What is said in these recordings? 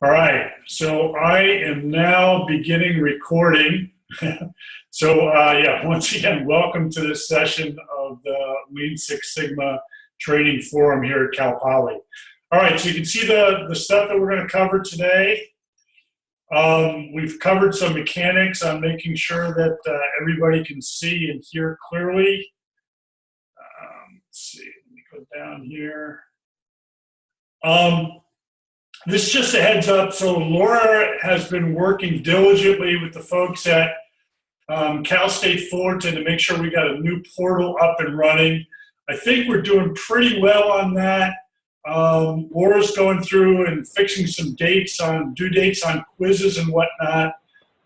All right, so I am now beginning recording. Yeah, once again, welcome to this session of the Lean Six Sigma Training Forum here at Cal Poly. All right, so you can see the stuff that we're going to cover today. We've covered some mechanics on making sure that everybody can see and hear clearly. Let's see, let me go down here. This is just a heads up. So Laura has been working diligently with the folks at Cal State Fullerton to make sure we got a new portal up and running. I think we're doing pretty well on that. Laura's going through and fixing some due dates on quizzes and whatnot.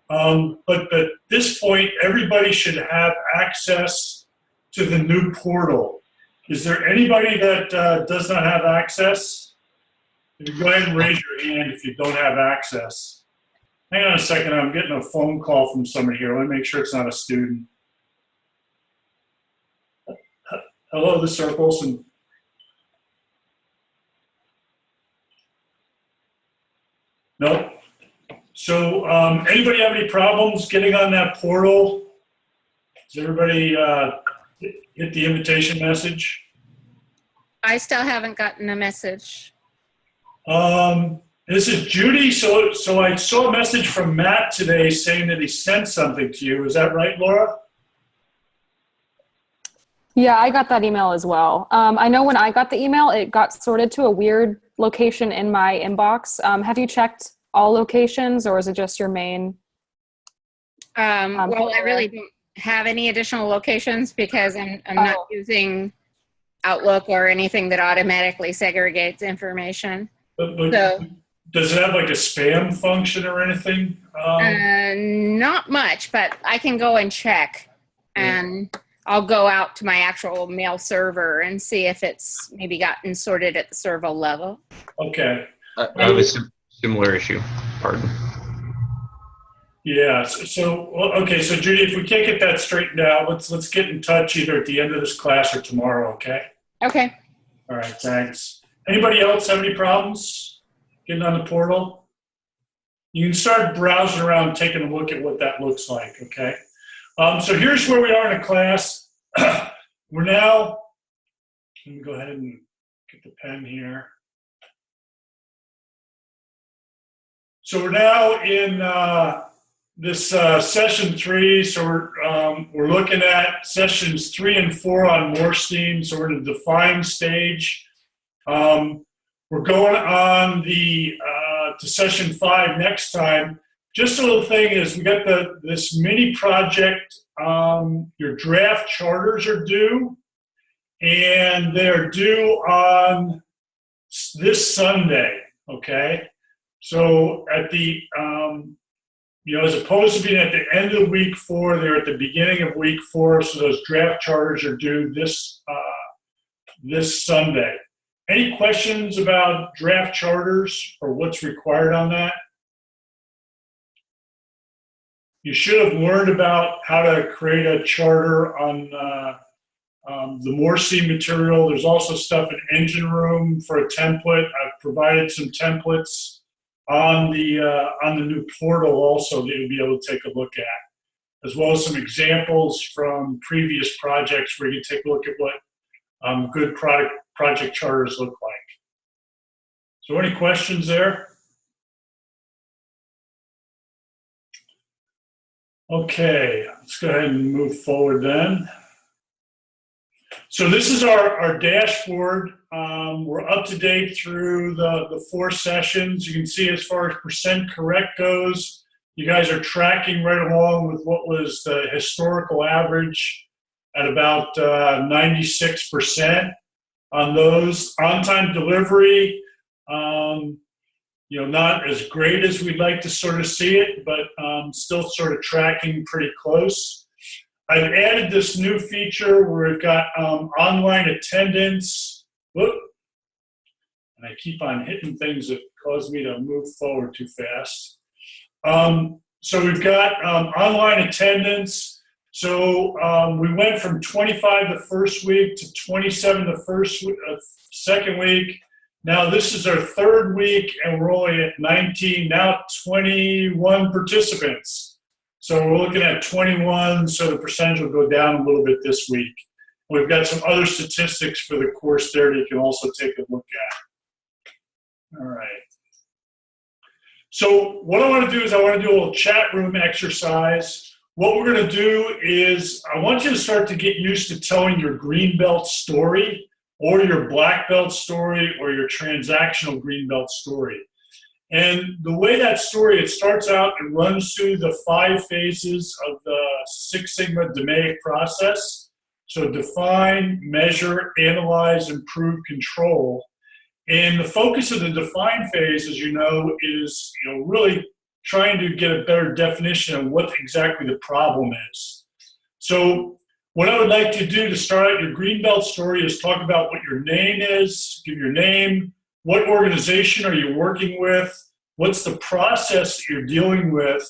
But at this point, everybody should have access to the new portal. Is there anybody that does not have access? You go ahead and raise your hand if you don't have access. Hang on a second, I'm getting a phone call from somebody here. Let me make sure it's not a student. Hello, this is Sir Olson. No. So anybody have any problems getting on that portal? Does everybody get the invitation message? I still haven't gotten a message. This is Judy. So I saw a message from Matt today saying that he sent something to you. Is that right, Laura? Yeah, I got that email as well. I know when I got the email, it got sorted to a weird location in my inbox. Have you checked all locations, or is it just your main? Well, I really don't have any additional locations because I'm not using Outlook or anything that automatically segregates information. But does it have like a spam function or anything? Not much, but I can go and check, and I'll go out to my actual mail server and see if it's maybe gotten sorted at the server level. Okay. I have a similar issue. Pardon. Yeah. Okay. So Judy, if we can't get that straightened out, let's get in touch either at the end of this class or tomorrow. Okay. Okay. All right. Thanks. Anybody else have any problems getting on the portal? You can start browsing around, taking a look at what that looks like, okay? So here's where we are in the class. We're now, let me go ahead and get the pen here. So we're now in this session 3. So we're looking at sessions 3 and 4 on more steam. So we're in the define stage. We're going on to session 5 next time. Just a little thing is we got this mini project. Your draft charters are due, and they're due on this Sunday. Okay, so at the as opposed to being at the end of week 4, they're at the beginning of week 4. So those draft charters are due this Sunday. Any questions about draft charters or what's required on that? You should have learned about how to create a charter on the Morse material. There's also stuff in Engine Room for a template. I've provided some templates on the new portal also that you'll be able to take a look at, as well as some examples from previous projects where you take a look at what good project charters look like. So any questions there? Okay, let's go ahead and move forward then. So this is our dashboard. We're up to date through the 4 sessions. You can see as far as percent correct goes, you guys are tracking right along with what was the historical average at about 96%. On those. On-time delivery, not as great as we'd like to sort of see it, but still sort of tracking pretty close. I've added this new feature where we've got online attendance. Whoop. And I keep on hitting things that cause me to move forward too fast. So we've got online attendance. So we went from 25 the first week to 27 the second week, Now this is our third week and we're only at 19, now 21 participants. So we're looking at 21, so the percentage will go down a little bit this week. We've got some other statistics for the course there that you can also take a look at. All right. So what I want to do is I want to do a little chat room exercise. What we're going to do is I want you to start to get used to telling your green belt story or your black belt story or your transactional green belt story. And the way that story, it starts out and runs through the 5 phases of the Six Sigma DMAIC process. So define, measure, analyze, improve, control. And the focus of the define phase, as you know, is really trying to get a better definition of what exactly the problem is. So what I would like to do to start out your green belt story is talk about what your name is, give your name, what organization are you working with, what's the process that you're dealing with,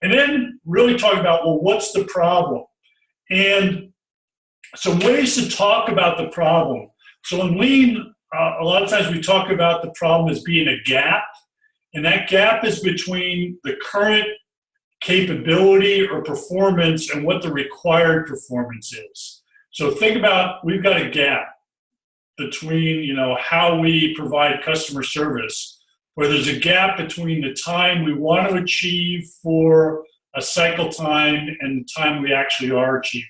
and then really talk about, well, what's the problem? And some ways to talk about the problem. So in Lean, a lot of times we talk about the problem as being a gap, and that gap is between the current capability or performance and what the required performance is. So think about, we've got a gap between how we provide customer service, where there's a gap between the time we want to achieve for a cycle time and the time we actually are achieving.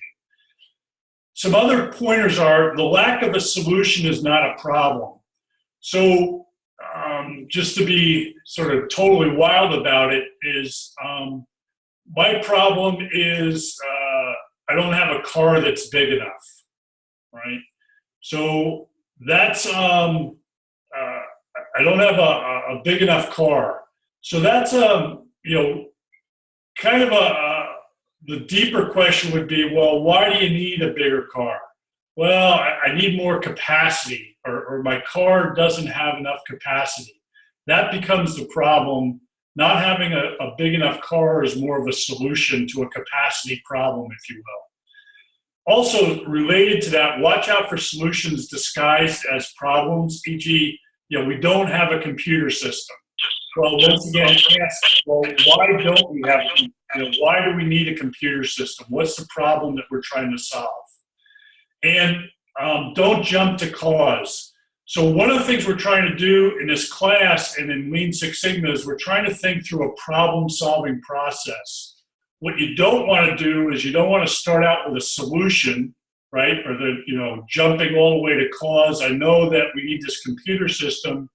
Some other pointers are the lack of a solution is not a problem. So just to be sort of totally wild about it is my problem is I don't have a car that's big enough, right? So that's I don't have a big enough car. So that's kind of the deeper question would be, well, why do you need a bigger car? Well, I need more capacity, or my car doesn't have enough capacity. That becomes the problem. Not having a big enough car is more of a solution to a capacity problem, if you will. Also related to that, watch out for solutions disguised as problems, e.g., we don't have a computer system. Well, once again, ask, well, why don't we have, why do we need a computer system? What's the problem that we're trying to solve? And don't jump to cause. So one of the things we're trying to do in this class and in Lean Six Sigma is we're trying to think through a problem-solving process. What you don't want to do is you don't want to start out with a solution, right? Or jumping all the way to cause. I know that we need this computer system.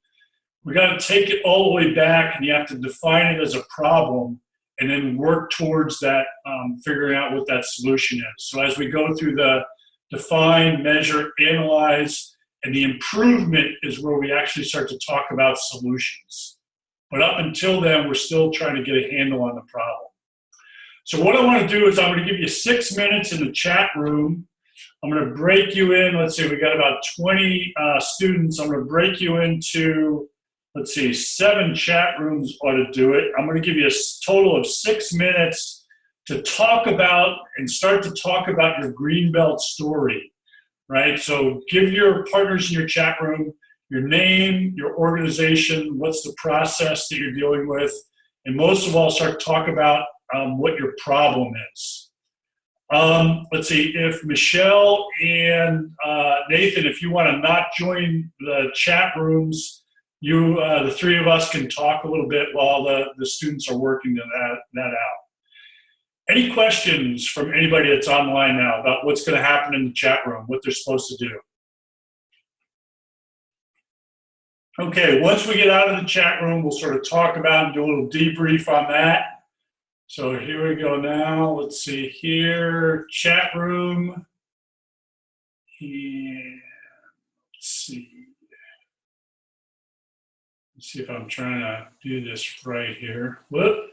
We got to take it all the way back, and you have to define it as a problem and then work towards that, figuring out what that solution is. So as we go through the define, measure, analyze, and the improvement is where we actually start to talk about solutions. But up until then, we're still trying to get a handle on the problem. So what I want to do is I'm going to give you 6 minutes in the chat room. I'm going to break you in. Let's see, we got about 20 students. I'm going to break you into, 7 chat rooms ought to do it. I'm going to give you a total of 6 minutes to talk about and start to talk about your Greenbelt story, right? So give your partners in your chat room your name, your organization, what's the process that you're dealing with, and most of all, start to talk about what your problem is. Let's see, if Michelle and Nathan, if you want to not join the chat rooms, the 3 of us can talk a little bit while the students are working that out. Any questions from anybody that's online now about what's going to happen in the chat room, what they're supposed to do? Okay, once we get out of the chat room, we'll sort of talk about and do a little debrief on that. So here we go now. Let's see here, chat room. And let's see. Let's see if I'm trying to do this right here. Whoop.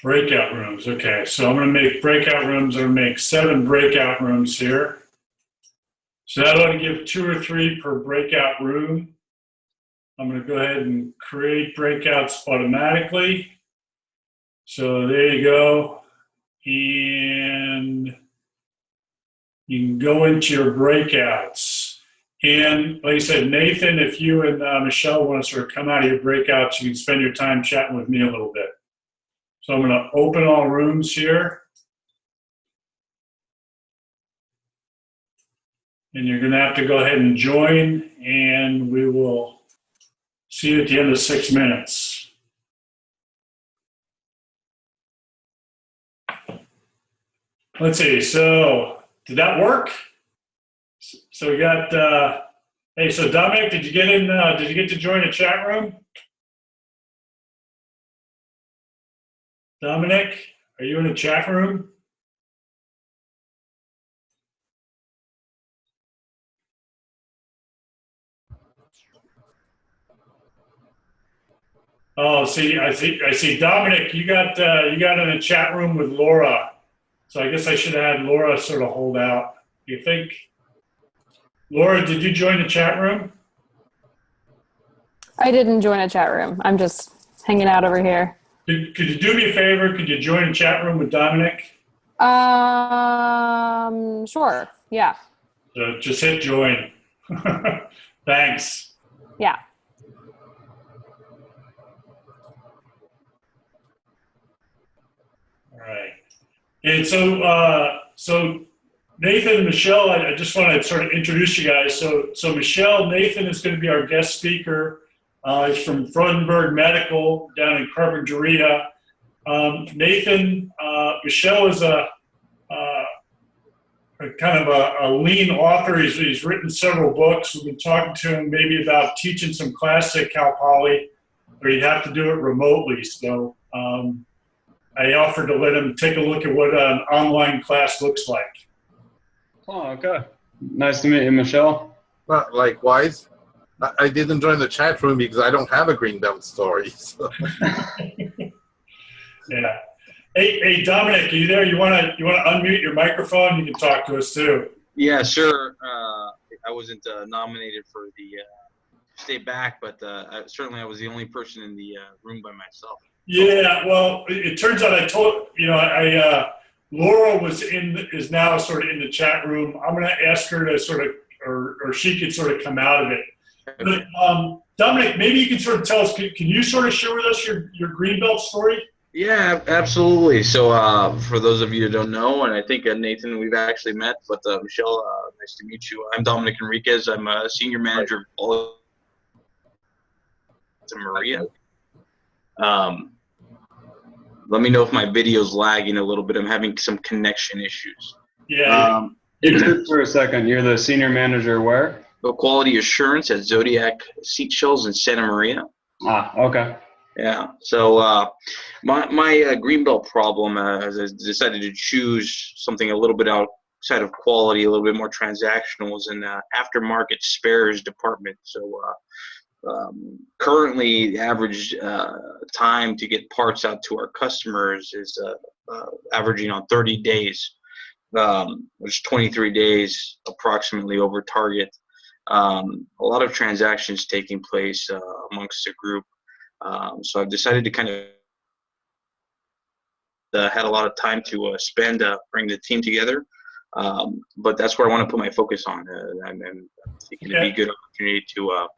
Breakout rooms. Okay, so I'm going to make breakout rooms. I'm going to make 7 breakout rooms here. So that ought to give 2 or 3 per breakout room. I'm going to go ahead and create breakouts automatically. So there you go. And you can go into your breakouts. And like I said, Nathan, if you and Michelle want to sort of come out of your breakouts, you can spend your time chatting with me a little bit. So I'm going to open all rooms here. And you're going to have to go ahead and join, and we will see you at the end of 6 minutes. Let's see. So did that work? So we got, hey, so Dominic, did you get in, did you get to join a chat room? Dominic, are you in a chat room? Oh, I see. Dominic, you got in a chat room with Laura. So I guess I should have had Laura sort of hold out. Do you think? Laura, did you join the chat room? I didn't join a chat room. I'm just hanging out over here. Could you do me a favor? Could you join a chat room with Dominic? Sure. Yeah. So just hit join. Thanks. Yeah. All right. And so Nathan and Michelle, I just want to sort of introduce you guys. So Michelle, Nathan is going to be our guest speaker. He's from Freudenberg Medical down in Carpinteria. Nathan, Michelle is a kind of a lean author. He's written several books. We've been talking to him maybe about teaching some class at Cal Poly, but he'd have to do it remotely. So I offered to let him take a look at what an online class looks like. Oh, okay. Nice to meet you, Michelle. Well, likewise. I didn't join the chat room because I don't have a green belt story. So. Yeah. Hey, Dominic, are you there? You want to unmute your microphone? You can talk to us too. Yeah, sure. I wasn't nominated for the stay back, but certainly I was the only person in the room by myself. Yeah. Well, it turns out Laura is now sort of in the chat room. I'm going to ask her to sort of, or she could sort of come out of it. But Dominic, maybe you can sort of tell us. Can you sort of share with us your green belt story? Yeah, absolutely. So for those of you who don't know, and I think Nathan, we've actually met, but Michelle, nice to meet you. I'm Dominic Enriquez. I'm a senior manager of quality to Maria. Let me know if my video's lagging a little bit. I'm having some connection issues. Yeah. You took for a second. You're the senior manager where? The quality assurance at Zodiac Seat-Shells in Santa Maria. Ah, okay. Yeah. So my greenbelt problem, as I decided to choose something a little bit outside of quality, a little bit more transactional, was in the aftermarket spares department. So currently, the average time to get parts out to our customers is averaging on 30 days, which is 23 days approximately over target. A lot of transactions taking place amongst the group. So I've decided to kind of had a lot of time to spend bring the team together, but that's where I want to put my focus on. I'm thinking it'd be a good opportunity to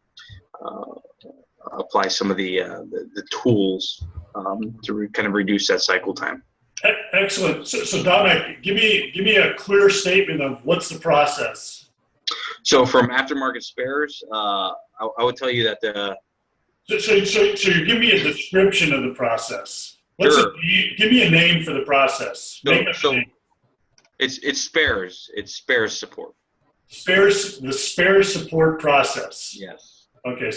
apply some of the tools to kind of reduce that cycle time. Excellent. So Dominic, give me a clear statement of what's the process. So from aftermarket spares, I would tell you that So you give me a description of the process. Sure. Give me a name for the process. So it's spares. It's spares support. The spares support process. Yes. Okay.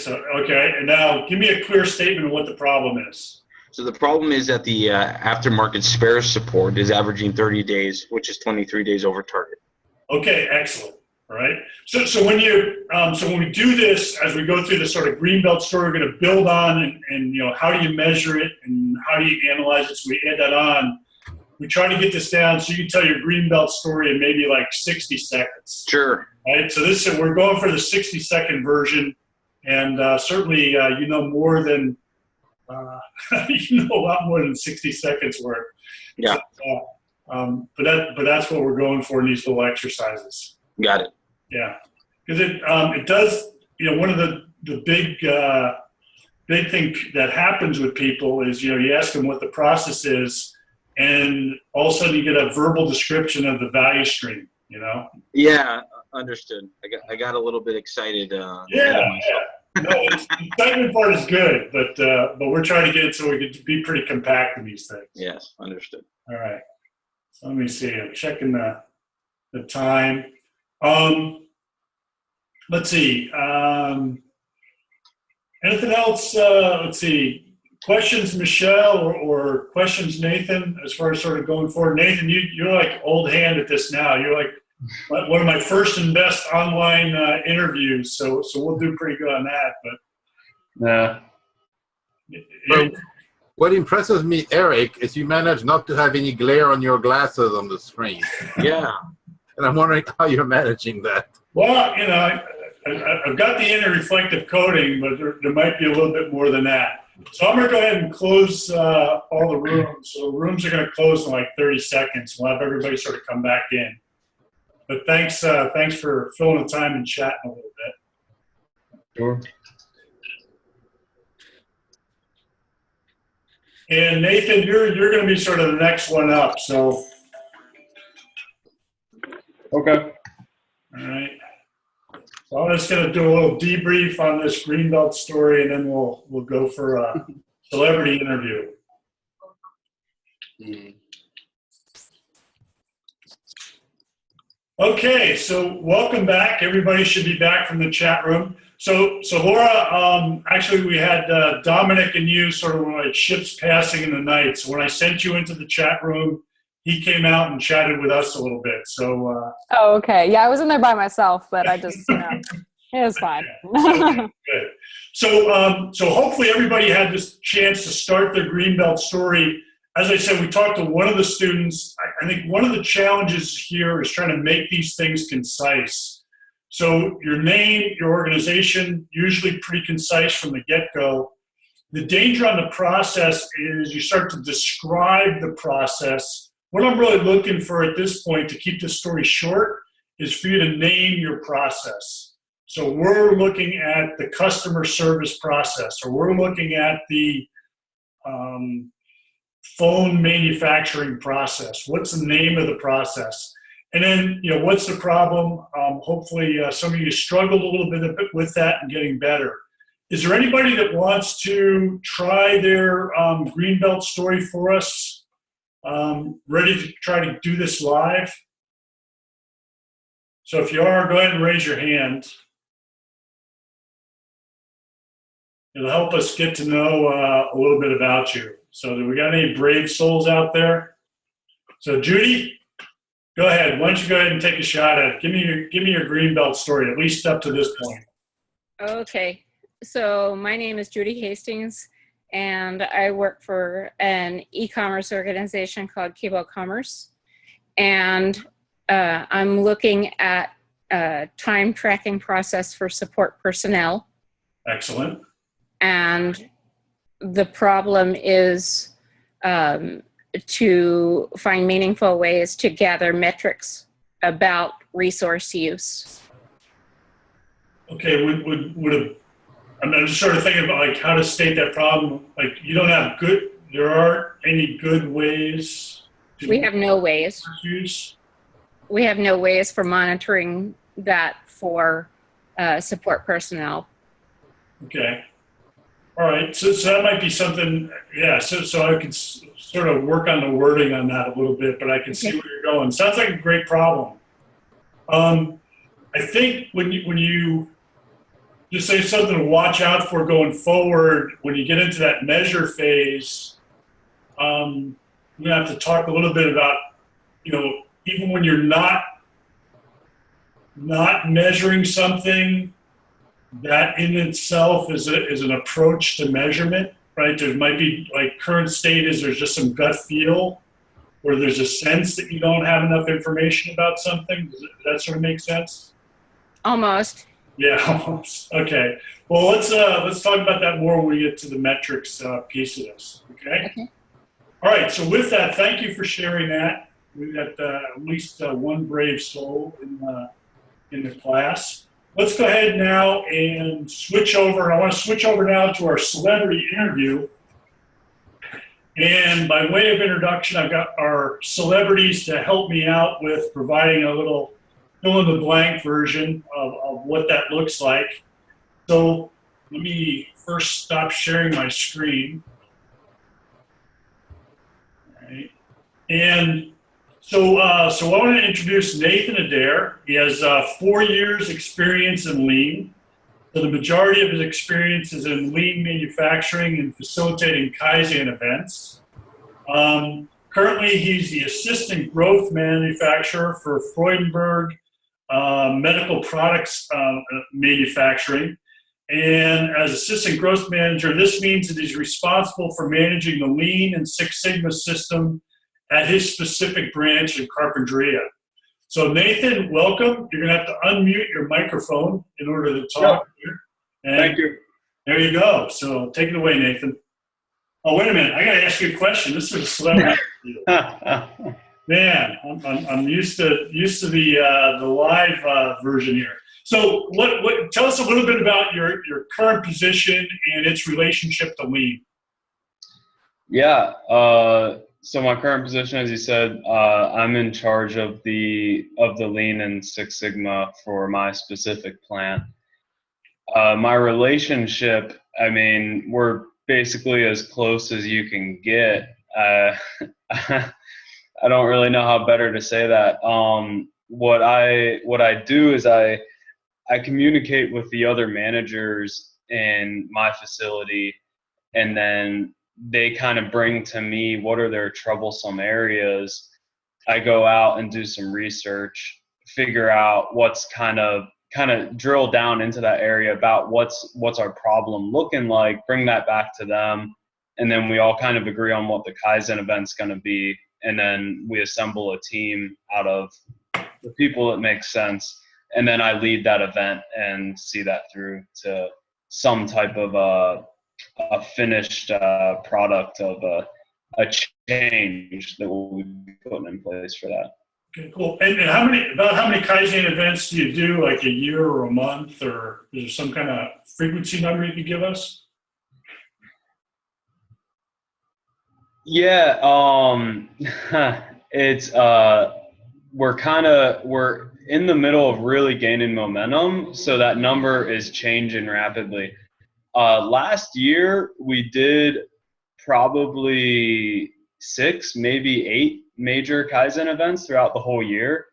And now give me a clear statement of what the problem is. So the problem is that the aftermarket spares support is averaging 30 days, which is 23 days over target. Okay, excellent. All right. So when we do this, as we go through the sort of greenbelt story, we're going to build on and how do you measure it and how do you analyze it? So we add that on. We try to get this down so you can tell your greenbelt story in maybe like 60 seconds. Sure. Right. So we're going for the 60-second version, and certainly more than a lot more than 60 seconds worth. Yeah. So, But that's what we're going for in these little exercises. Got it. Yeah, because it does. One of the big thing that happens with people is you ask them what the process is, and all of a sudden you get a verbal description of the value stream. Yeah, understood. I got a little bit excited. Yeah. No, the excitement part is good, but we're trying to get it so we can be pretty compact in these things. Yes, understood. All right. So let me see. I'm checking the time. Let's see. Anything else? Let's see. Questions, Michelle, or questions, Nathan, as far as sort of going forward? Nathan, you're like old hand at this now. You're like one of my first and best online interviews, so we'll do pretty good on that. But Yeah. What impresses me, Eric, is you manage not to have any glare on your glasses on the screen. Yeah. And I'm wondering how you're managing that. Well, I've got the anti-reflective coating, but there might be a little bit more than that. So I'm going to go ahead and close all the rooms. So the rooms are going to close in like 30 seconds. We'll have everybody sort of come back in. But thanks for filling the time and chatting a little bit. Sure. And Nathan, you're going to be sort of the next one up. So, Okay. all right. So I'm just going to do a little debrief on this Greenbelt story, and then we'll go for a celebrity interview. Okay, so welcome back. Everybody should be back from the chat room. So Laura, actually we had Dominic and you sort of like ships passing in the night. So when I sent you into the chat room, he came out and chatted with us a little bit. So. Oh, okay. Yeah, I was in there by myself, but I just, it was fine. Okay, good. So hopefully everybody had this chance to start their Greenbelt story. As I said, we talked to one of the students. I think one of the challenges here is trying to make these things concise. So your name, your organization, usually pretty concise from the get-go. The danger on the process is you start to describe the process. What I'm really looking for at this point to keep this story short is for you to name your process. So we're looking at the customer service process, or we're looking at the phone manufacturing process. What's the name of the process? And then, what's the problem? Hopefully some of you struggled a little bit with that and getting better. Is there anybody that wants to try their Greenbelt story for us? Ready to try to do this live? So if you are, go ahead and raise your hand. It'll help us get to know a little bit about you. So do we got any brave souls out there? So Judy, go ahead. Why don't you go ahead and take a shot at it? Give me your Greenbelt story, at least up to this point. Okay. So my name is Judy Hastings, and I work for an e-commerce organization called Kibo Commerce. And I'm looking at a time tracking process for support personnel. Excellent. And the problem is to find meaningful ways to gather metrics about resource use. Okay, I'm just sort of thinking about like how to state that problem. Like there aren't any good ways to We have no ways. use. We have no ways for monitoring that for support personnel. Okay. All right, so that might be something, yeah, so I could sort of work on the wording on that a little bit, but I can see where you're going. Sounds like a great problem. I think when you just say something to watch out for going forward, when you get into that measure phase, we're going to have to talk a little bit about, even when you're not measuring something, that in itself is an approach to measurement, right? There might be like current state is there's just some gut feel where there's a sense that you don't have enough information about something. Does that sort of make sense? Almost. Yeah, almost. Okay. Well, let's talk about that more when we get to the metrics piece of this. Okay. Okay. All right. So with that, thank you for sharing that. We've got at least one brave soul in the class. Let's go ahead now and switch over. I want to switch over now to our celebrity interview. And by way of introduction, I've got our celebrities to help me out with providing a little fill-in-the-blank version of what that looks like. So let me first stop sharing my screen. All right. And so I want to introduce Nathan Adair. He has 4 years experience in lean. So the majority of his experience is in lean manufacturing and facilitating Kaizen events. Currently, he's the assistant growth manufacturer for Freudenberg Medical Products Manufacturing. And as assistant growth manager, this means that he's responsible for managing the Lean and Six Sigma system at his specific branch in Carpinteria. So Nathan, welcome. You're gonna have to unmute your microphone in order to talk here. And Thank you. there you go. So take it away, Nathan. Oh, wait a minute. I gotta ask you a question. This is a celebrity. Man, I'm used to the live version here. So what tell us a little bit about your current position and its relationship to lean. Yeah. So my current position, as you said, I'm in charge of the Lean and Six Sigma for my specific plant. My relationship, I mean, we're basically as close as you can get. I don't really know how better to say that. What I do is I communicate with the other managers in my facility, and then they kind of bring to me what are their troublesome areas. I go out and do some research, figure out what's kind of drill down into that area about what's our problem looking like, bring that back to them, and then we all kind of agree on what the Kaizen event's going to be, and then we assemble a team out of the people that make sense, and then I lead that event and see that through to some type of a finished product of a change that we'll be putting in place for that. Okay, cool. And how many Kaizen events do you do, like a year or a month, or is there some kind of frequency number you could give us? Yeah, it's we're in the middle of really gaining momentum, so that number is changing rapidly. Last year we did probably 6, maybe 8 major Kaizen events throughout the whole year.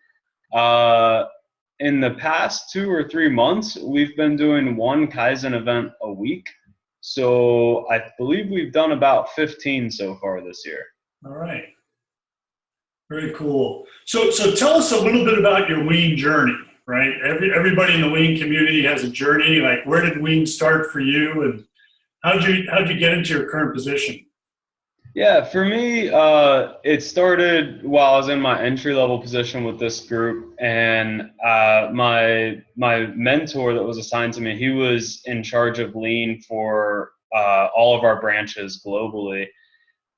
In the past 2 or 3 months, we've been doing 1 Kaizen event a week. So I believe we've done about 15 so far this year. All right. Very cool. So tell us a little bit about your lean journey, right? Everybody in the lean community has a journey. Like, where did lean start for you, and how'd you get into your current position? Yeah, for me, it started while I was in my entry-level position with this group, and my mentor that was assigned to me, he was in charge of lean for all of our branches globally.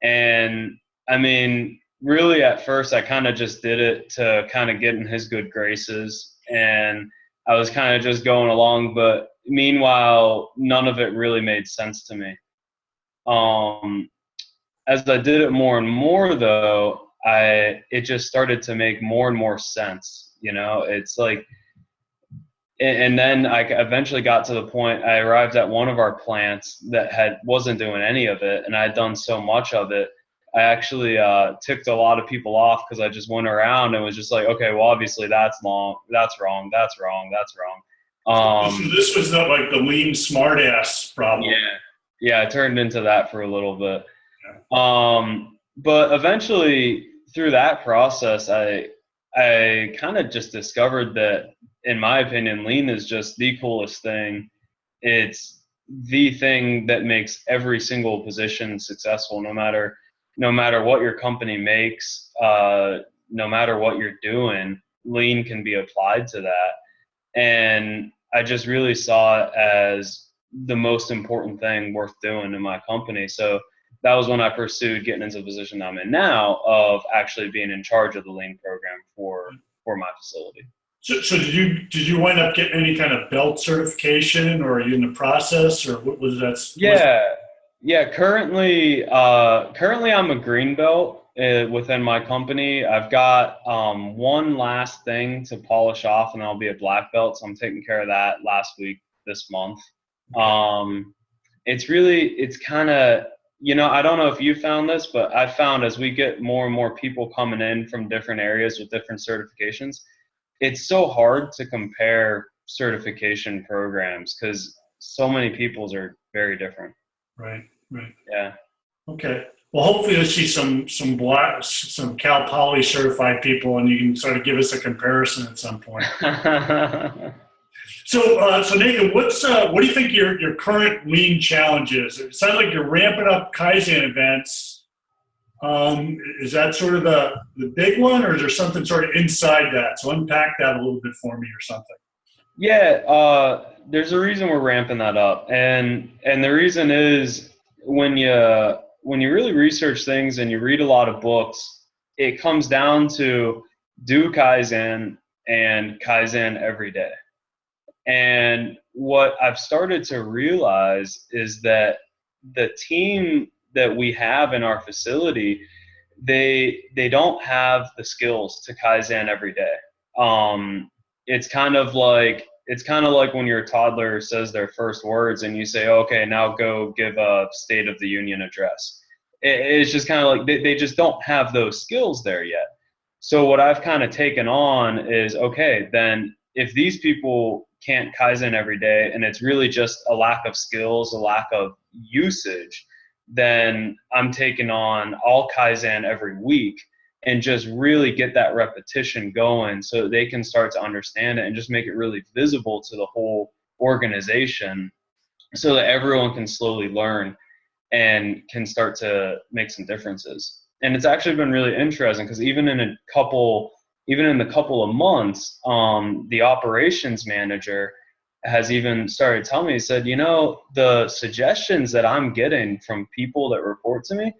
And I mean, really at first, I kind of just did it to kind of get in his good graces, and I was kind of just going along, but meanwhile, none of it really made sense to me. As I did it more and more, though, it just started to make more and more sense. You know, it's like, and then I eventually got to the point. I arrived at one of our plants that wasn't doing any of it, and I had done so much of it. I actually ticked a lot of people off because I just went around and was just like, okay, well, obviously that's wrong, that's wrong. So this was like the lean smartass problem. Yeah, it turned into that for a little bit. But eventually through that process, I kind of just discovered that, in my opinion, lean is just the coolest thing. It's the thing that makes every single position successful, no matter what your company makes, no matter what you're doing, lean can be applied to that. And I just really saw it as the most important thing worth doing in my company. So that was when I pursued getting into the position I'm in now of actually being in charge of the lean program for my facility. So did you wind up getting any kind of belt certification, or are you in the process, or what was that? Yeah. Currently I'm a green belt within my company. I've got one last thing to polish off, and I'll be a black belt. So I'm taking care of that this month. It's kind of, I don't know if you found this, but I found as we get more and more people coming in from different areas with different certifications, it's so hard to compare certification programs because so many people's are very different. Right. Yeah. Okay. Well, hopefully you'll see some Cal Poly certified people, and you can sort of give us a comparison at some point. So Nathan, what do you think your current lean challenge is? It sounds like you're ramping up Kaizen events. Is that sort of the big one, or is there something sort of inside that? So unpack that a little bit for me or something. Yeah, there's a reason we're ramping that up, and the reason is when you really research things and you read a lot of books, it comes down to do Kaizen and Kaizen every day. And what I've started to realize is that the team that we have in our facility, they don't have the skills to Kaizen every day. It's kind of like when your toddler says their first words and you say, okay, now go give a State of the Union address. It's just kind of like they just don't have those skills there yet. So what I've kind of taken on is, okay, then if these people can't Kaizen every day and it's really just a lack of skills, a lack of usage, then I'm taking on all Kaizen every week and just really get that repetition going so they can start to understand it and just make it really visible to the whole organization so that everyone can slowly learn and can start to make some differences. And it's actually been really interesting because even in the couple of months, the operations manager has even started telling me, he said, the suggestions that I'm getting from people that report to me,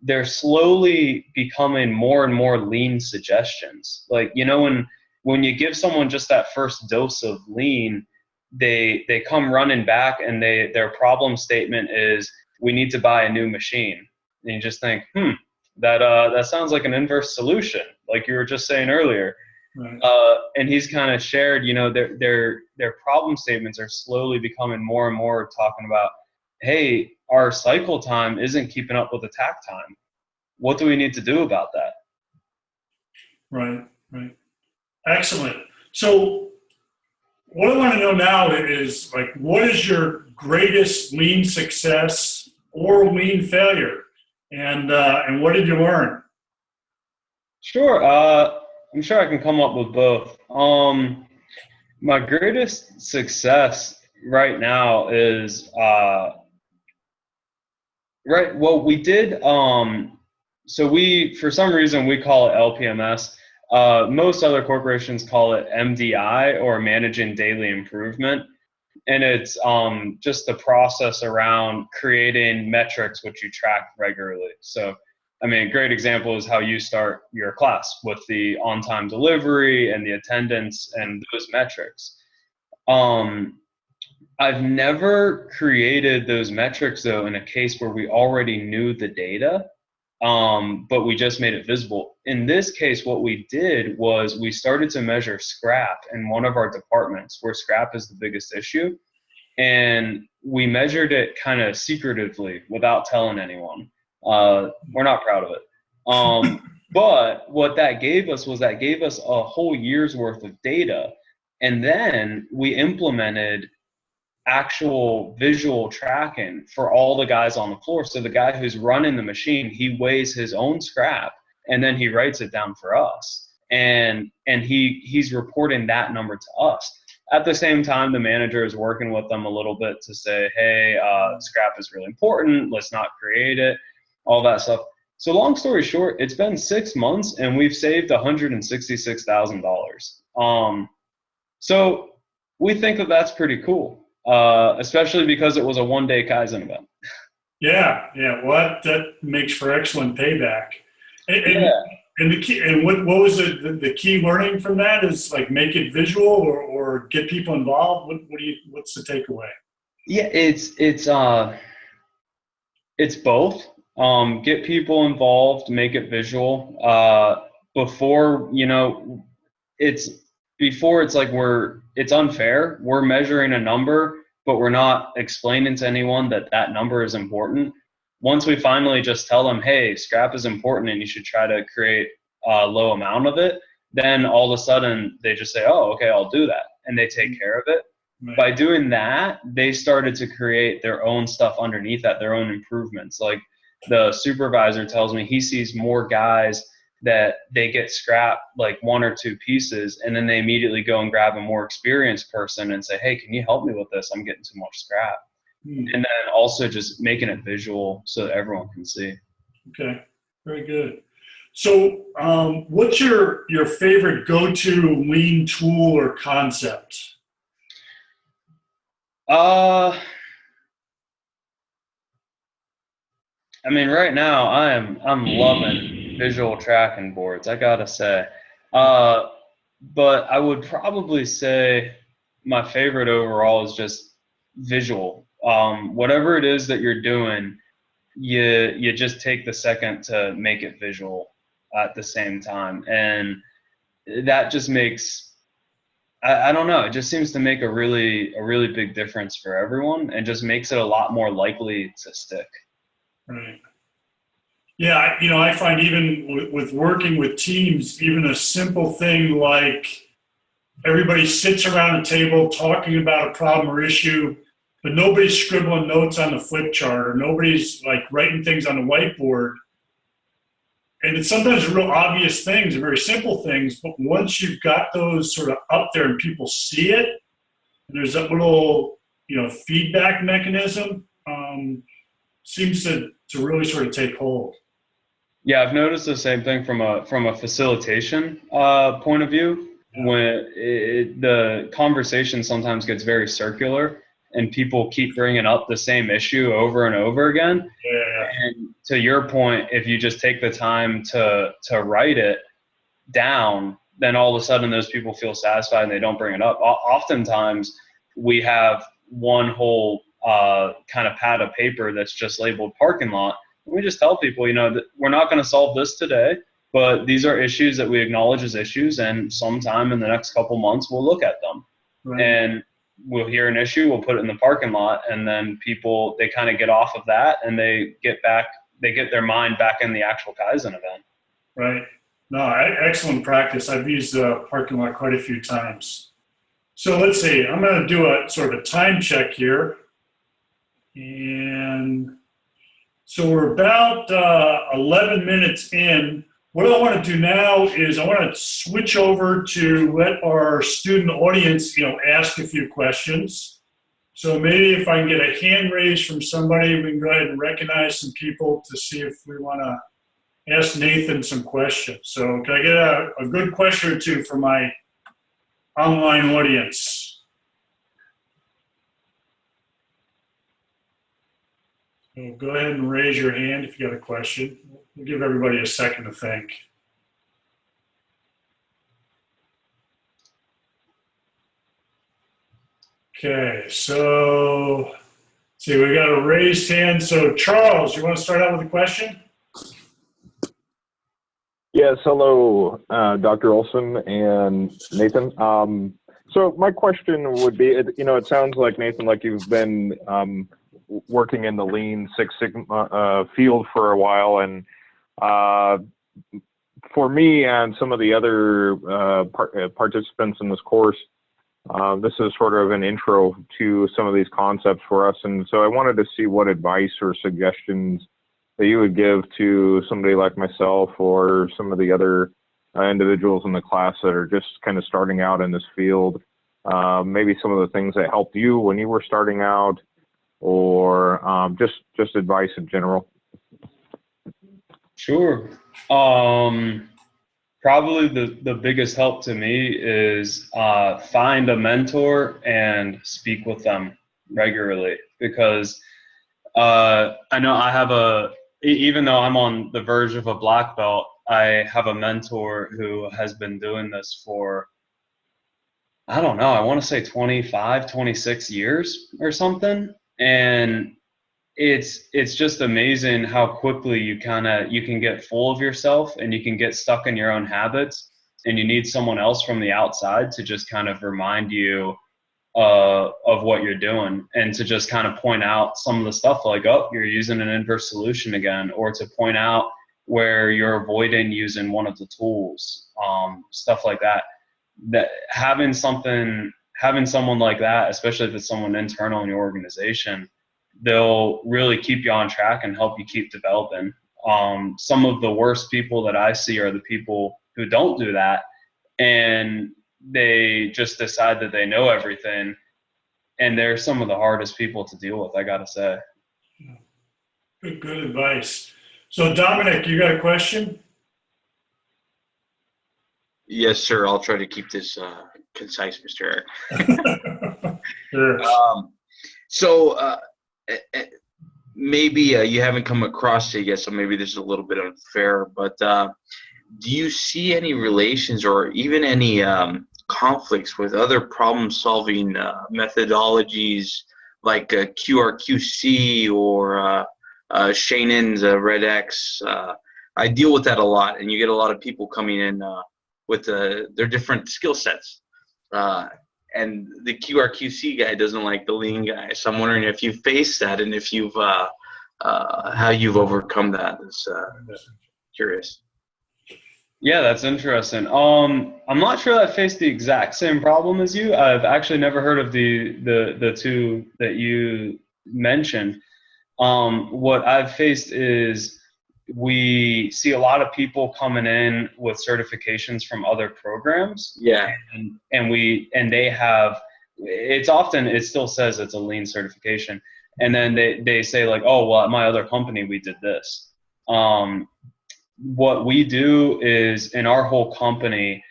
they're slowly becoming more and more lean suggestions. Like, when you give someone just that first dose of lean, they come running back and their problem statement is, we need to buy a new machine. And you just think, that sounds like an inverse solution, like you were just saying earlier. Right. And he's kind of shared, their problem statements are slowly becoming more and more talking about, hey, our cycle time isn't keeping up with the tack time. What do we need to do about that? Right. Excellent. So what I want to know now is, like, what is your greatest lean success or lean failure? And what did you learn? Sure. I'm sure I can come up with both. My greatest success right now is we did. So for some reason we call it LPMS. Most other corporations call it MDI, or Managing Daily Improvement. And it's just the process around creating metrics which you track regularly. So, a great example is how you start your class with the on-time delivery and the attendance and those metrics. I've never created those metrics, though, in a case where we already knew the data, but we just made it visible. In this case, what we did was we started to measure scrap in one of our departments where scrap is the biggest issue. And we measured it kind of secretively without telling anyone. We're not proud of it. But what that gave us was a whole year's worth of data. And then we implemented actual visual tracking for all the guys on the floor. So the guy who's running the machine, he weighs his own scrap and then he writes it down for us. And he's reporting that number to us. At the same time, the manager is working with them a little bit to say, hey, scrap is really important. Let's not create it, all that stuff. So long story short, it's been 6 months and we've saved $166,000. So we think that that's pretty cool, especially because it was a one-day Kaizen event. Yeah, yeah. Well, that makes for excellent payback. And, Yeah. and the key, and what was the key learning from that is like make it visual or get people involved. What's the takeaway? Yeah, it's both. Get people involved, make it visual. Before, it's it's like it's unfair. We're measuring a number, but we're not explaining to anyone that that number is important. Once we finally just tell them, hey, scrap is important and you should try to create a low amount of it, then all of a sudden they just say, oh, okay, I'll do that. And they take care of it. Right. By doing that, they started to create their own stuff underneath that, their own improvements. Like the supervisor tells me he sees more guys that they get scrapped like one or two pieces, and then they immediately go and grab a more experienced person and say, hey, can you help me with this? I'm getting too much scrap. And then also just making it visual so that everyone can see. Okay, very good. So what's your favorite go-to lean tool or concept? I mean, right now I'm loving visual tracking boards, I gotta say. But I would probably say my favorite overall is just visual. Whatever it is that you're doing, you just take the second to make it visual at the same time, and that just makes I don't know. It just seems to make a really big difference for everyone, and just makes it a lot more likely to stick. Right. Yeah, I find even with working with teams, even a simple thing like everybody sits around a table talking about a problem or issue, but nobody's scribbling notes on the flip chart or nobody's like writing things on the whiteboard. And it's sometimes real obvious things, very simple things, but once you've got those sort of up there and people see it, and there's that little, feedback mechanism, seems to really sort of take hold. Yeah, I've noticed the same thing from a facilitation point of view. Yeah. When the conversation sometimes gets very circular, and people keep bringing up the same issue over and over again. Yeah. And to your point, if you just take the time to write it down, then all of a sudden those people feel satisfied and they don't bring it up. Oftentimes we have one whole kind of pad of paper that's just labeled parking lot. And we just tell people, that we're not going to solve this today, but these are issues that we acknowledge as issues, and sometime in the next couple months we'll look at them. Right. And we'll hear an issue, we'll put it in the parking lot, and then people, they kind of get off of that and they get their mind back in the actual Kaizen event. Right. No, excellent practice. I've used the parking lot quite a few times. So let's see, I'm going to do a sort of a time check here. And so we're about 11 minutes in. What I want to do now is I want to switch over to let our student audience, ask a few questions. So maybe if I can get a hand raised from somebody, we can go ahead and recognize some people to see if we want to ask Nathan some questions. So can I get a good question or two from my online audience? So go ahead and raise your hand if you got a question. We'll give everybody a second to think. Okay, so let's see, we got a raised hand. So Charles, you want to start out with a question? Yes, hello, Dr. Olson and Nathan. So my question would be, it sounds like, Nathan, like you've been working in the Lean Six Sigma field for a while, and for me and some of the other participants in this course, this is sort of an intro to some of these concepts for us, and so I wanted to see what advice or suggestions that you would give to somebody like myself or some of the other individuals in the class that are just kind of starting out in this field. Maybe some of the things that helped you when you were starting out, or just advice in general. Sure. Probably the biggest help to me is find a mentor and speak with them regularly, because I know I have even though I'm on the verge of a black belt, I have a mentor who has been doing this for, I don't know, I want to say 25, 26 years or something. And it's just amazing how quickly you can get full of yourself and you can get stuck in your own habits, and you need someone else from the outside to just kind of remind you of what you're doing, and to just kind of point out some of the stuff like, oh, you're using an inverse solution again, or to point out where you're avoiding using one of the tools, stuff like that. That having someone like that, especially if it's someone internal in your organization, they'll really keep you on track and help you keep developing. Some of the worst people that I see are the people who don't do that, and they just decide that they know everything, and they're some of the hardest people to deal with, I gotta say. Good advice. So Dominic, you got a question? Yes, sir. I'll try to keep this concise, Mr. Eric. Sure. So maybe you haven't come across it yet, so maybe this is a little bit unfair, but do you see any relations or even any conflicts with other problem-solving methodologies like QRQC or Shannon's Red X? I deal with that a lot, and you get a lot of people coming in with their different skill sets. And the QRQC guy doesn't like the lean guy. So I'm wondering if you've faced that, and if you've how you've overcome that. Is curious. Yeah, that's interesting. I'm not sure I faced the exact same problem as you. I've actually never heard of the two that you mentioned. What I've faced is we see a lot of people coming in with certifications from other programs. Yeah. And they have, it still says it's a lean certification. And then they say like, oh, well, at my other company, we did this. What we do is, in our whole company,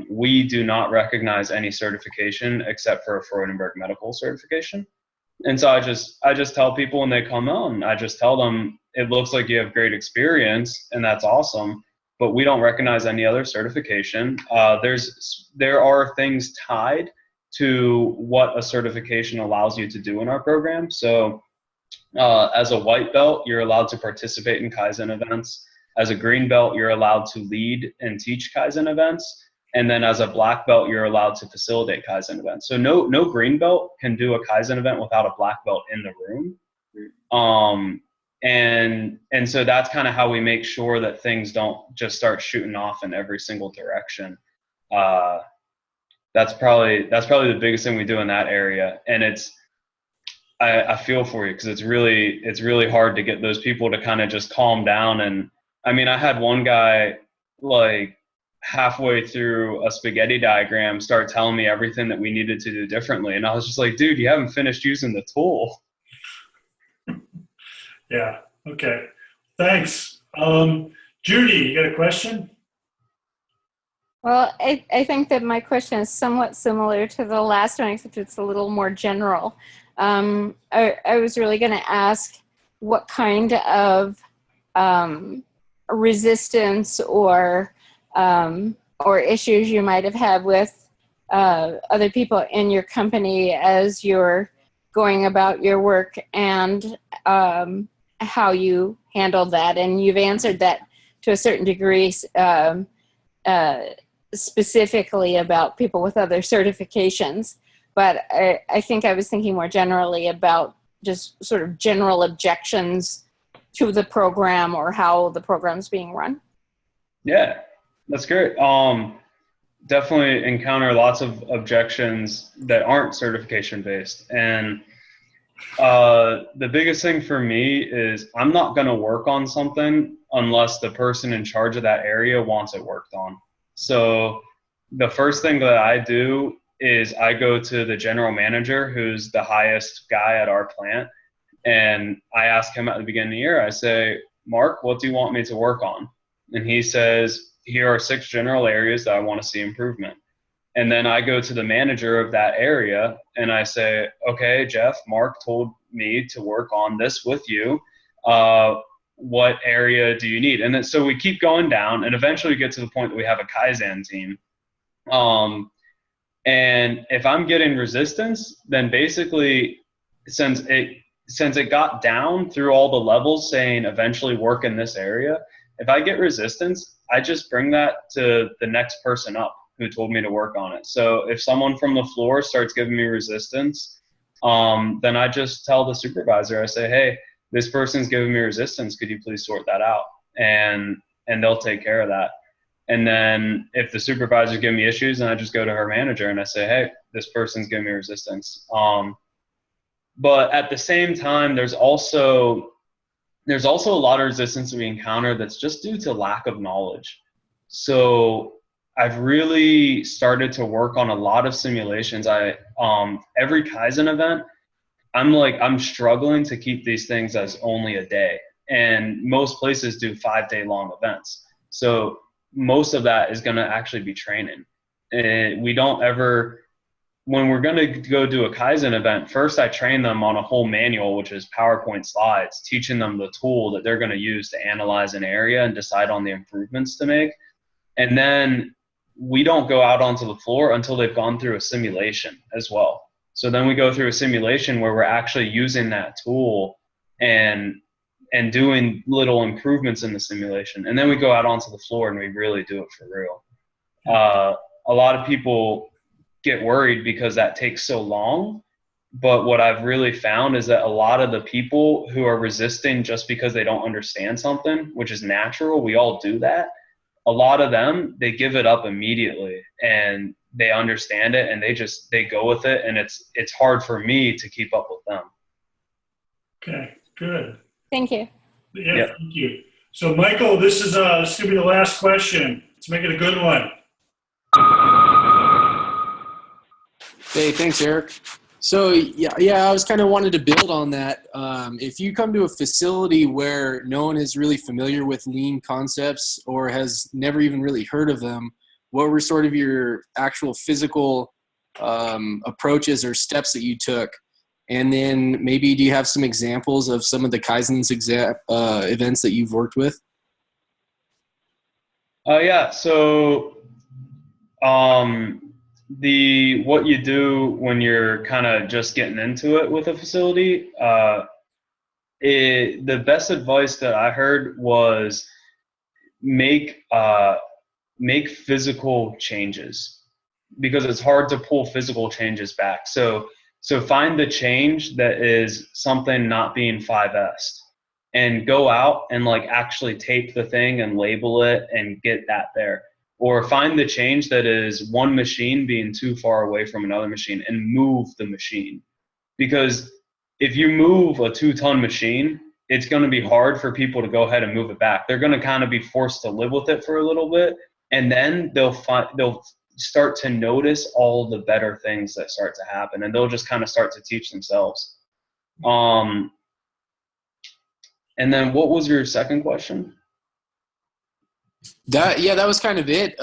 we do not recognize any certification except for a Freudenberg medical certification. And so I just tell people when they come on, I just tell them, it looks like you have great experience, and that's awesome, but we don't recognize any other certification. There are things tied to what a certification allows you to do in our program. So as a white belt, you're allowed to participate in Kaizen events. As a green belt, you're allowed to lead and teach Kaizen events. And then as a black belt, you're allowed to facilitate Kaizen events. So no green belt can do a Kaizen event without a black belt in the room. And so that's kind of how we make sure that things don't just start shooting off in every single direction. That's probably the biggest thing we do in that area. And I feel for you, because it's really hard to get those people to kind of just calm down. And I mean, I had one guy like halfway through a spaghetti diagram start telling me everything that we needed to do differently. And I was just like, dude, you haven't finished using the tool. Yeah. Okay. Thanks. Judy, you got a question? Well, I think that my question is somewhat similar to the last one, except it's a little more general. I was really going to ask what kind of resistance or issues you might have had with other people in your company as you're going about your work, and how you handled that. And you've answered that to a certain degree, specifically about people with other certifications. But I think I was thinking more generally about just sort of general objections to the program or how the program's being run. Yeah, that's great. Definitely encounter lots of objections that aren't certification based. And the biggest thing for me is I'm not going to work on something unless the person in charge of that area wants it worked on. So the first thing that I do is I go to the general manager, who's the highest guy at our plant, and I ask him at the beginning of the year, I say, Mark, what do you want me to work on? And he says, here are 6 general areas that I want to see improvement. And then I go to the manager of that area and I say, okay, Jeff, Mark told me to work on this with you. What area do you need? And then, so we keep going down, and eventually we get to the point that we have a Kaizen team. And if I'm getting resistance, then basically, since it got down through all the levels saying eventually work in this area, if I get resistance, I just bring that to the next person up who told me to work on it. So if someone from the floor starts giving me resistance, then I just tell the supervisor, I say, hey, this person's giving me resistance. Could you please sort that out? And they'll take care of that. And then if the supervisor give me issues, then I just go to her manager and I say, hey, this person's giving me resistance. But at the same time, there's also a lot of resistance that we encounter that's just due to lack of knowledge. So I've really started to work on a lot of simulations. Every Kaizen event, I'm struggling to keep these things as only a day. And most places do 5-day long events. So most of that is going to actually be training. And we don't ever, when we're going to go do a Kaizen event, first I train them on a whole manual, which is PowerPoint slides, teaching them the tool that they're going to use to analyze an area and decide on the improvements to make. And then we don't go out onto the floor until they've gone through a simulation as well. So then we go through a simulation where we're actually using that tool and doing little improvements in the simulation. And then we go out onto the floor and we really do it for real. A lot of people get worried because that takes so long. But what I've really found is that a lot of the people who are resisting just because they don't understand something, which is natural, we all do that. A lot of them, they give it up immediately and they understand it and they go with it. And it's hard for me to keep up with them. Okay, good. Thank you. Yeah, Yep. Thank you. So, Michael, this is going to be the last question. Let's make it a good one. Hey, thanks, Eric. So, yeah, I was kind of wanted to build on that. If you come to a facility where no one is really familiar with lean concepts or has never even really heard of them, what were sort of your actual physical approaches or steps that you took? And then maybe do you have some examples of some of the Kaizen's events that you've worked with? Yeah. So what you do when you're kind of just getting into it with a facility, the best advice that I heard was make physical changes, because it's hard to pull physical changes back. So find the change that is something not being 5S'd and go out and actually tape the thing and label it and get that there. Or find the change that is one machine being too far away from another machine and move the machine. Because if you move a 2-ton machine, it's going to be hard for people to go ahead and move it back. They're going to kind of be forced to live with it for a little bit. And then they'll start to notice all the better things that start to happen, and they'll just kind of start to teach themselves. And then what was your second question? That was kind of it.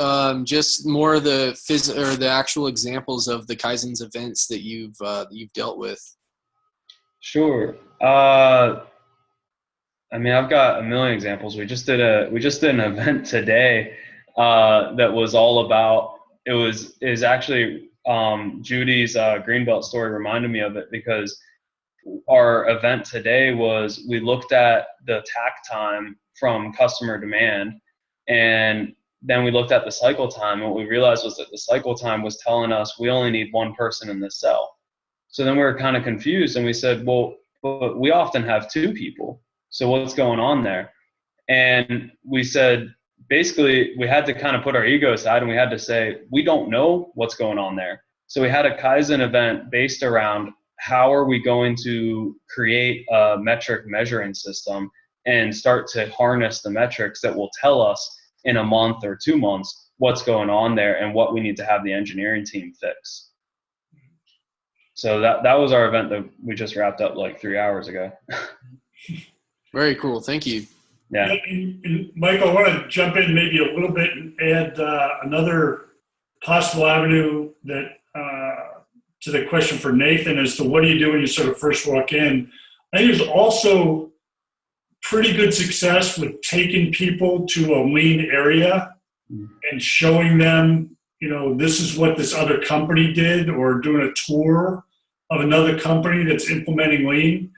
Just more of the actual examples of the Kaizen's events that you've dealt with. Sure. I mean, I've got a million examples. We just did an event today that was all about. It was actually Judy's Greenbelt story reminded me of it, because our event today was, we looked at the tack time from customer demand, and then we looked at the cycle time, and what we realized was that the cycle time was telling us we only need one person in this cell. So then we were kind of confused, and we said, well, but we often have 2 people. So what's going on there? And we said, basically, we had to kind of put our ego aside, and we had to say, we don't know what's going on there. So we had a Kaizen event based around how are we going to create a metric measuring system and start to harness the metrics that will tell us in a month or 2 months what's going on there and what we need to have the engineering team fix. So that was our event that we just wrapped up 3 hours ago. Very cool. Thank you. Yeah. And Michael, I want to jump in maybe a little bit and add another possible avenue that to the question for Nathan as to what do you do when you sort of first walk in, I think there's also pretty good success with taking people to a lean area and showing them, this is what this other company did, or doing a tour of another company that's implementing lean.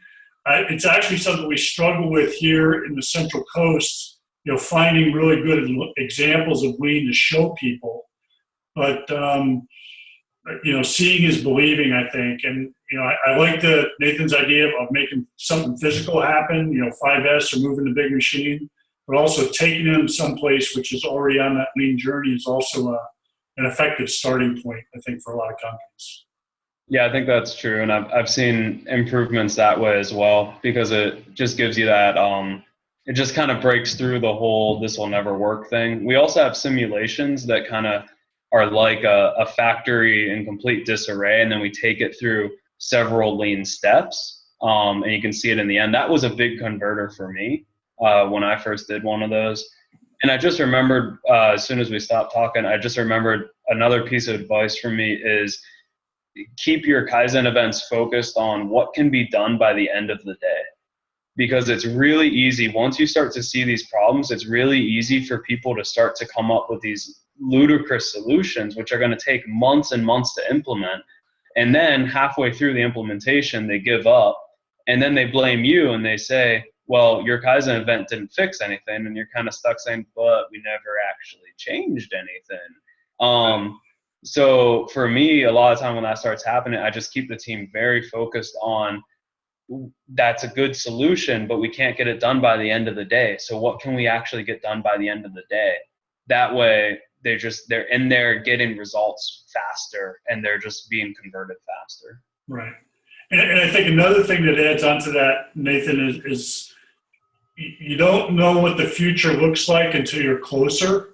It's actually something we struggle with here in the Central Coast, finding really good examples of lean to show people. But, seeing is believing, I think. And, I like Nathan's idea of making something physical happen, 5S or moving the big machine, but also taking them someplace which is already on that lean journey is also an effective starting point, I think, for a lot of companies. Yeah, I think that's true. And I've seen improvements that way as well, because it just gives you that, it just kind of breaks through the whole this will never work thing. We also have simulations that kind of are like a factory in complete disarray, and then we take it through several lean steps, and you can see it in the end. That was a big converter for me when I first did one of those. And I just remembered, as soon as we stopped talking, I just remembered another piece of advice from me is keep your Kaizen events focused on what can be done by the end of the day. Because it's really easy, once you start to see these problems, it's really easy for people to start to come up with these ludicrous solutions, which are going to take months and months to implement. And then halfway through the implementation, they give up. And then they blame you and they say, well, your Kaizen event didn't fix anything. And you're kind of stuck saying, but we never actually changed anything. So for me, a lot of time when that starts happening, I just keep the team very focused on that's a good solution, but we can't get it done by the end of the day. So what can we actually get done by the end of the day? That way they're in there getting results faster and they're just being converted faster. Right. And I think another thing that adds on to that, Nathan, is you don't know what the future looks like until you're closer.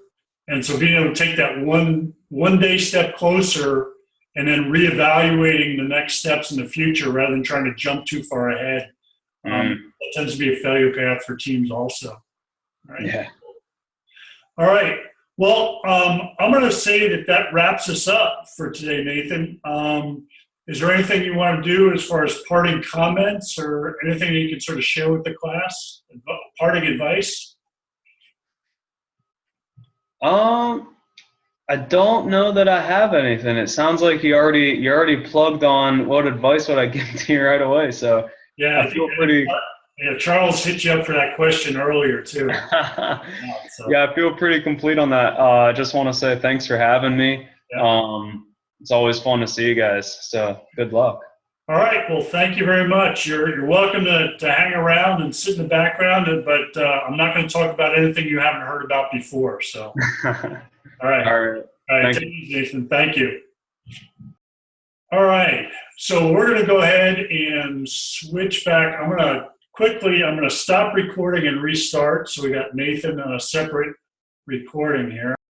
And so being able to take that one day step closer and then reevaluating the next steps in the future rather than trying to jump too far ahead. That tends to be a failure path for teams also. Right? Yeah. All right. Well, I'm going to say that wraps us up for today, Nathan. Is there anything you want to do as far as parting comments or anything that you can sort of share with the class? Parting advice? I don't know that I have anything. It sounds like you already plugged on what advice would I give to you right away. So yeah, I feel pretty. Yeah, Charles hit you up for that question earlier too. Yeah, I feel pretty complete on that. I just want to say thanks for having me. Yeah. It's always fun to see you guys. So good luck. All right. Well, thank you very much. You're welcome to hang around and sit in the background, but I'm not going to talk about anything you haven't heard about before. So, all right. All right. Take it easy, Jason. Thank you. All right. So we're going to go ahead and switch back. I'm going to stop recording and restart. So we got Nathan on a separate recording here.